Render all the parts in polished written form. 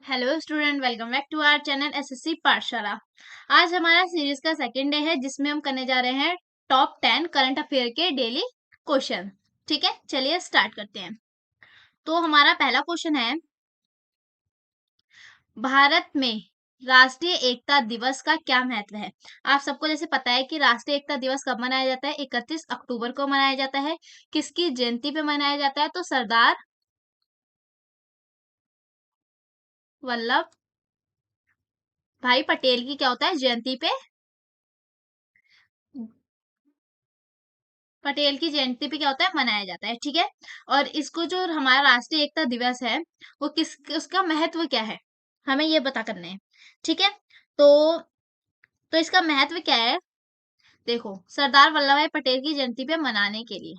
Hello student, welcome back to our channel SSC Pathshala. आज हमारा series का सेकंड डे है जिसमें हम करने जा रहे हैं टॉप 10 करंट अफेयर के डेली क्वेश्चन। ठीक है, चलिए स्टार्ट करते हैं। तो हमारा पहला क्वेश्चन है, भारत में राष्ट्रीय एकता दिवस का क्या महत्व है। आप सबको जैसे पता है कि राष्ट्रीय एकता दिवस कब मनाया जाता है, 31 अक्टूबर को मनाया जाता है। किसकी जयंती पे मनाया जाता है, तो सरदार वल्लभ भाई पटेल की क्या होता है, जयंती पे, पटेल की जयंती पे क्या होता है, मनाया जाता है। ठीक है, और इसको जो हमारा राष्ट्रीय एकता दिवस है वो किस, उसका महत्व क्या है, हमें ये पता करना है। ठीक है, तो इसका महत्व क्या है, देखो, सरदार वल्लभ भाई पटेल की जयंती पे मनाने के लिए,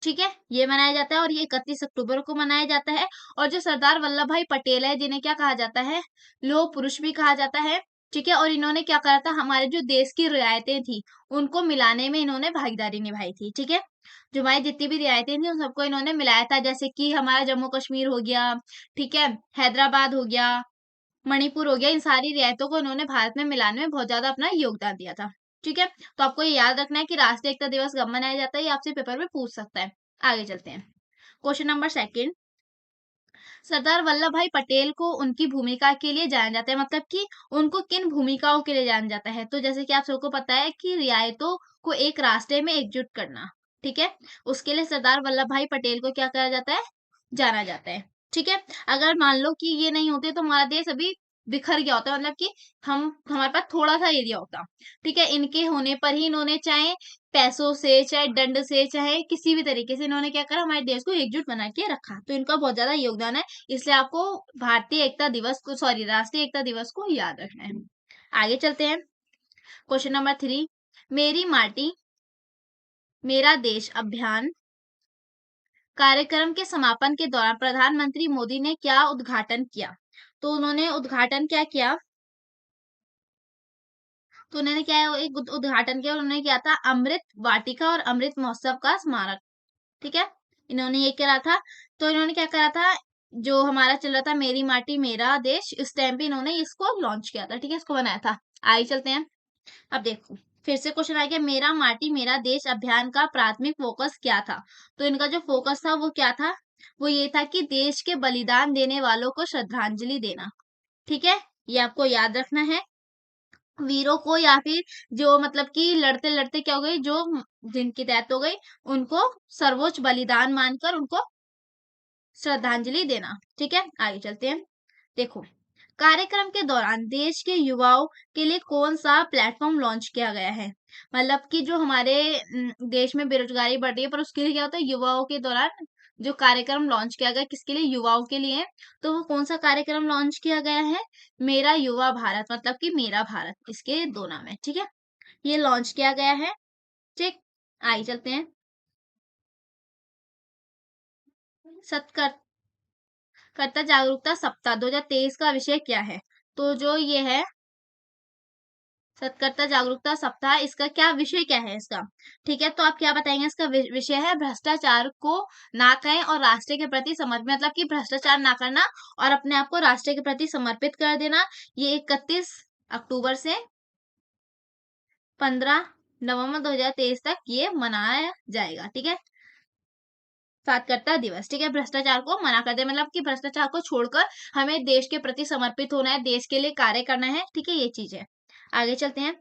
ठीक है, ये मनाया जाता है और ये 31 अक्टूबर को मनाया जाता है। और जो सरदार वल्लभ भाई पटेल है, जिन्हें क्या कहा जाता है, लौह पुरुष भी कहा जाता है। ठीक है, और इन्होंने क्या करा था, हमारे जो देश की रियायतें थी उनको मिलाने में इन्होंने भागीदारी निभाई थी। ठीक है, जो हमारी जितनी भी रियायतें थी उन सबको इन्होंने मिलाया था, जैसे कि हमारा जम्मू कश्मीर हो गया, ठीक है, हैदराबाद हो गया, मणिपुर हो गया, इन सारी रियायतों को इन्होंने भारत में मिलाने में बहुत ज्यादा अपना योगदान दिया था। ठीक है, तो आपको ये याद रखना है कि राष्ट्रीय एकता दिवस कब मनाया जाता है, ये आपसे पेपर में पूछ सकता है। आगे चलते हैं, question number second. Sardar Vallabh भाई पटेल को उनकी भूमिका के लिए जाना जाता है, मतलब कि उनको किन भूमिकाओं के लिए जाना जाता है, तो जैसे कि आप सबको पता है कि रियायतों को एक रास्ते में एकजुट करना, ठीक है, उसके लिए सरदार वल्लभ भाई पटेल को क्या करा जाता है, जाना जाता है। ठीक है, अगर मान लो कि ये नहीं होते तो हमारा देश अभी बिखर गया होता, मतलब कि हम, हमारे पास थोड़ा सा एरिया होता। ठीक है, इनके होने पर ही इन्होंने चाहे पैसों से, चाहे दंड से, चाहे किसी भी तरीके से इन्होंने क्या करा, हमारे देश को एकजुट बना के रखा, तो इनका बहुत ज्यादा योगदान है। इसलिए आपको भारतीय एकता दिवस को, सॉरी, राष्ट्रीय एकता दिवस को याद रखना है। आगे चलते हैं, क्वेश्चन नंबर 3। मेरी माटी मेरा देश अभियान कार्यक्रम के समापन के दौरान प्रधानमंत्री मोदी ने क्या उद्घाटन किया, तो उन्होंने उद्घाटन क्या किया, तो उन्होंने क्या एक उद्घाटन किया, उन्होंने किया था अमृत वाटिका और अमृत महोत्सव का स्मारक। ठीक है, इन्होंने ये करा था, तो इन्होंने क्या करा था, जो हमारा चल रहा था मेरी माटी मेरा देश, इस टाइम पे इन्होंने इसको लॉन्च किया था। ठीक है, इसको बनाया था। आगे चलते हैं, अब देखो, फिर से क्वेश्चन आ गया, मेरा माटी मेरा देश अभियान का प्राथमिक फोकस क्या था, तो इनका जो फोकस था वो क्या था, वो ये था कि देश के बलिदान देने वालों को श्रद्धांजलि देना। ठीक है, ये आपको याद रखना है, वीरों को, या फिर जो मतलब कि लड़ते लड़ते क्या हो गई, जो जिनकी डेथ हो गई, उनको सर्वोच्च बलिदान मानकर उनको श्रद्धांजलि देना। ठीक है, आगे चलते हैं, देखो, कार्यक्रम के दौरान देश के युवाओं के लिए कौन सा प्लेटफॉर्म लॉन्च किया गया है, मतलब कि जो हमारे देश में बेरोजगारी बढ़ रही है, पर उसके लिए क्या होता है, युवाओं के दौरान जो कार्यक्रम लॉन्च किया गया, किसके लिए, युवाओं के लिए, तो वो कौन सा कार्यक्रम लॉन्च किया गया है, मेरा युवा भारत, मतलब कि मेरा भारत, इसके दो नाम है। ठीक है, ये लॉन्च किया गया है। ठीक, आगे चलते हैं, सत्कर कर्ता जागरूकता सप्ताह 2023 का विषय क्या है, तो जो ये है सतर्कता जागरूकता सप्ताह, इसका क्या विषय, क्या है इसका, ठीक है, तो आप क्या बताएंगे, इसका विषय है भ्रष्टाचार को ना करें और राष्ट्र के प्रति समर्पित, मतलब कि भ्रष्टाचार ना करना और अपने आप को राष्ट्र के प्रति समर्पित कर देना। ये 31 अक्टूबर से 15 नवंबर 2023 तक ये मनाया जाएगा। ठीक है, सातकर्ता दिवस, ठीक है, भ्रष्टाचार को मना कर दे, मतलब कि भ्रष्टाचार को छोड़कर हमें देश के प्रति समर्पित होना है, देश के लिए कार्य करना है। ठीक है, ये चीज है। आगे चलते हैं,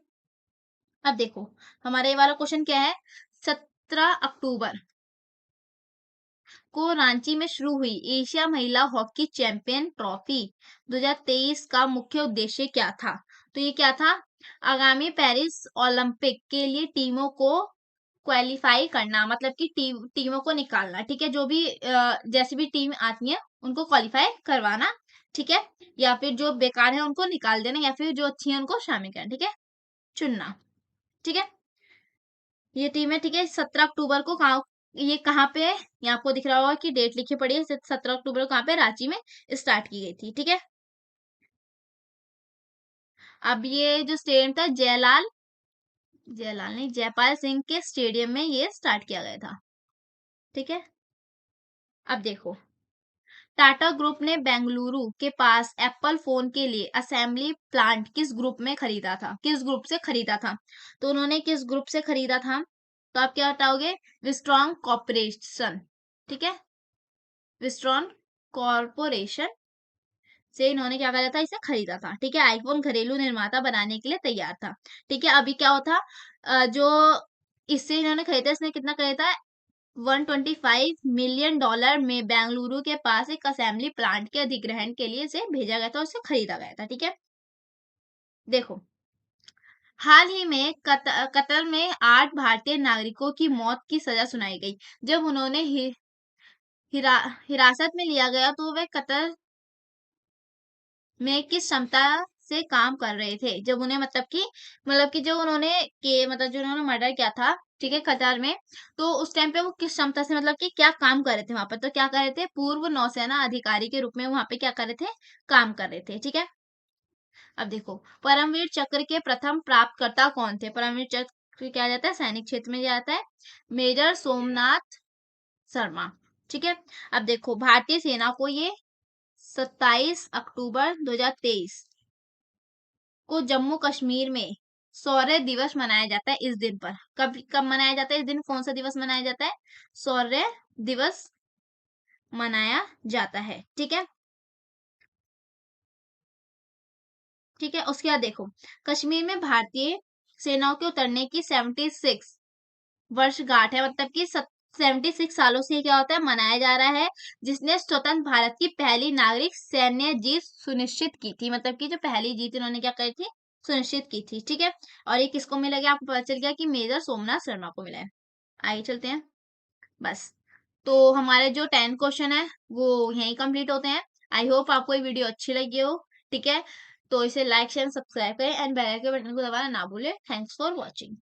अब देखो, हमारा ये वाला क्वेश्चन क्या है, 17 अक्टूबर को रांची में शुरू हुई एशिया महिला हॉकी चैंपियन ट्रॉफी 2023 का मुख्य उद्देश्य क्या था, तो ये क्या था, आगामी पेरिस ओलंपिक के लिए टीमों को क्वालिफाई करना, मतलब कि टीमों को निकालना। ठीक है, जो भी जैसी भी टीम आती है उनको क्वालिफाई करवाना। ठीक है, या फिर जो बेकार है उनको निकाल देना, या फिर जो अच्छी है उनको शामिल करना। ठीक है, चुनना। ठीक है, ये टीम है। ठीक है, 17 अक्टूबर को कहाँ, ये कहाँ पे है, ये आपको दिख रहा होगा कि डेट लिखी पड़ी है, 17 अक्टूबर को कहाँ पे, रांची में स्टार्ट की गई थी। ठीक है, अब ये जो स्टेडियम था, जयलाल नहीं, जयपाल सिंह के स्टेडियम में ये स्टार्ट किया गया था। ठीक है, अब देखो, टाटा ग्रुप ने बेंगलुरु के पास एप्पल फोन के लिए असेंबली प्लांट किस ग्रुप में खरीदा था, किस ग्रुप से खरीदा था? तो उन्होंने किस ग्रुप से खरीदा था? तो आप क्या बताओगे? Wistron corporation. ठीक है, विस्ट्रॉन कॉर्पोरेशन से इन्होंने क्या करा था, इसे खरीदा था। ठीक है, आईफोन घरेलू निर्माता बनाने के लिए तैयार था। ठीक है, अभी क्या होता, जो इससे इन्होंने खरीदा, इसने कितना खरीदा? 125 मिलियन डॉलर में बेंगलुरु के पास एक असेंबली प्लांट के अधिग्रहण के लिए इसे भेजा गया था, उसे खरीदा गया था। ठीक है, देखो, हाल ही में कतर में 8 भारतीय नागरिकों की मौत की सजा सुनाई गई जब उन्होंने हिरा, हिरासत में लिया गया, तो वे कतर में किस क्षमता से काम कर रहे थे, जब उन्हें मतलब कि जो उन्होंने के मतलब जो उन्होंने मर्डर किया था, ठीक है, कतार में, तो उस टाइम पे वो किस क्षमता से, मतलब कि क्या काम कर रहे थे वहां पर? तो क्या कर रहे थे, पूर्व नौसेना अधिकारी के रूप में वहां पे क्या कर रहे थे, काम कर रहे थे। ठीक है, अब देखो, परमवीर चक्र के प्रथम प्राप्तकर्ता कौन थे? परमवीर चक्र क्या जाता है, सैनिक क्षेत्र में जाता है, मेजर सोमनाथ शर्मा। ठीक है, अब देखो, भारतीय सेना को ये 27 अक्टूबर 2023 को जम्मू कश्मीर में शौर्य दिवस मनाया जाता है इस दिन पर। कब कब मनाया जाता है इस दिन? कौन सा दिवस मनाया जाता है? शौर्य दिवस मनाया जाता है। ठीक है, ठीक है, उसके बाद देखो, कश्मीर में भारतीय सेनाओं के उतरने की 76 वर्षगांठ है, मतलब कि 76 सालों से क्या होता है, मनाया जा रहा है, जिसने स्वतंत्र भारत की पहली नागरिक सैन्य जीत सुनिश्चित की थी। मतलब कि जो पहली जीत इन्होंने क्या करी थी, सुनिश्चित की थी। ठीक है, और ये किसको मिला गया? आपको पता चल गया कि मेजर सोमनाथ शर्मा को मिला है। आगे चलते हैं, बस। तो हमारे जो 10 क्वेश्चन है वो यहीं कंप्लीट होते हैं। आई होप आपको ये वीडियो अच्छी लगी हो। ठीक है, तो इसे लाइक शेयर सब्सक्राइब करें एंड बेल के बटन को दबाना ना भूलें। Thanks for watching.